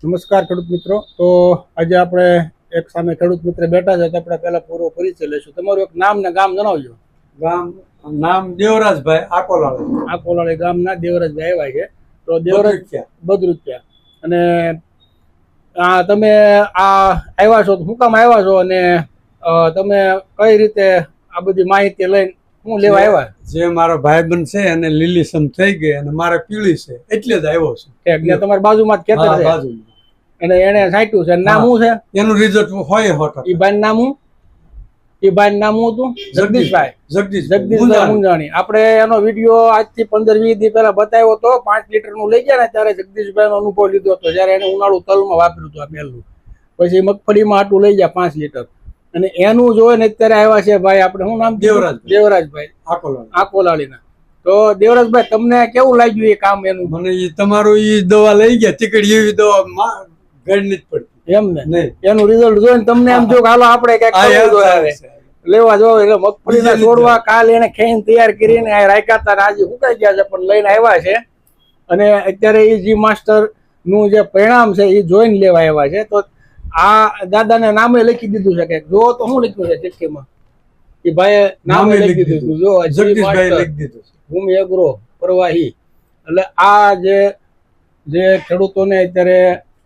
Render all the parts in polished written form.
નમસ્કાર ખેડૂત મિત્રો. તો આજે આપણે એક સામે ખેડૂત મિત્ર બેઠા છે, તો આપણે પહેલા પૂરો પરિચય લઈશું. તમારું એક નામ ને ગામ જણાવજો. નામ દેવરાજભાઈ આકોલાળી. આકોલાળી ગામના દેવરાજભાઈ આવ્યા છે. તો દેવરાજ બદરુત્યા. અને તમે આવ્યા છો તો શું કામ આવ્યા છો, અને તમે કઈ રીતે આ બધી માહિતી લઈને હું લેવા આવ્યા? જે મારો ભાઈબંધ છે અને લીલીસમ થઈ ગઈ અને મારે પીળી છે એટલે જ આવ્યો છું. એટલે તમારી બાજુમાં જ ખેતર છે અને એને છાંટ્યું છે. નામ શું છે એનું રિઝલ્ટ હોય હોટ. ઈ ભાઈ નામ શું? ઈ ભાઈ નામ શું હતું? જગદીશભાઈ મુંજાણી. આપણે એનો વિડીયો આજથી 15-20 દી પહેલા બતાવ્યો હતો. 5 લીટરનું લઈ ગયા ને ત્યારે જગદીશભાઈ નો અનુભવ લીધો હતો, જયારે એને ઉનાળુ તલમાં વાપર્યું હતું આ પહેલું. પછી મગફળીમાં આટલું લઈ ગયા 5 લીટર. અને એનું જોઈ ને અત્યારે આવ્યા છે ભાઈ, આપણે શું નામ? દેવરાજભાઈ આકોલાળીના. તો દેવરાજભાઈ, તમને કેવું લાગ્યું એ કામ એનું? મને તમારું ઈ દવા લઈ ગયા ટીકડી, એવી દવા ગણની જ પડતી એમ ને. એનું રિઝલ્ટ જોઈને તમને એમ જો હાલો આપણે કઈક લેવા જવો. એટલે મગફળીના છોડવા કાલ એને ખેઈને તૈયાર કરીને રાખ્યા હતા, આજે સુકાઈ ગયા છે, પણ લઈને આવ્યા છે. અને અત્યારે એ જી માસ્ટર નું જે પરિણામ છે એ જોઈને લેવા આવ્યા છે. તો આ દાદાને નામે લખી દીધું છે કે જો તો શું લખ્યું છે ચિઠ્ઠીમાં? એ ભાઈ નામે લખી દીધું, જો જગદીશભાઈ લખી દીધું છે, ભૂમિ એગ્રો પ્રવાહી. એટલે આ જે ખેડૂતોને અત્યારે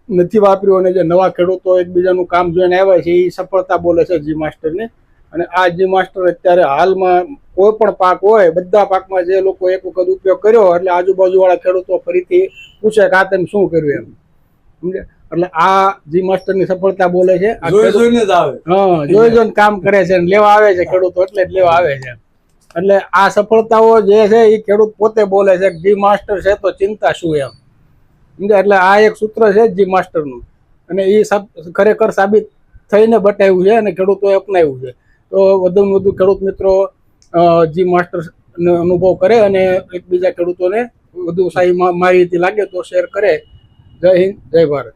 નથી વાપર્યું અને જે નવા ખેડૂતો એકબીજાનું કામ જોઈને આવ્યા છે એ સફળતા બોલે છે જી માસ્ટરની. અને આ જી માસ્ટર અત્યારે હાલમાં કોઈ પણ પાક હોય, બધા પાકમાં જે લોકો એક વખત ઉપયોગ કર્યો એટલે આજુબાજુ વાળા ખેડૂતો ફરીથી પૂછે કે આ તમે શું કર્યું એમ, સમજે? એટલે આ જી માસ્ટર ની સફળતા બોલે છે. જોઈ જોઈને કામ કરે છે, લેવા આવે છે ખેડૂતો, એટલે જ લેવા આવે છે. એટલે આ સફળતાઓ જે છે એ ખેડૂત પોતે બોલે છે કે જી માસ્ટર છે તો ચિંતા શું એમ, સમજે? એટલે આ એક સૂત્ર છે જી માસ્ટર નું, અને એ ખરેખર સાબિત થઈને બતાવ્યું છે અને ખેડૂતોએ અપનાવ્યું છે. તો વધુમાં વધુ ખેડૂત મિત્રો જી માસ્ટર નો અનુભવ કરે અને એકબીજા ખેડૂતોને વધુ સારી માહિતી લાગે તો શેર કરે. જય હિન્દ, જય ભારત.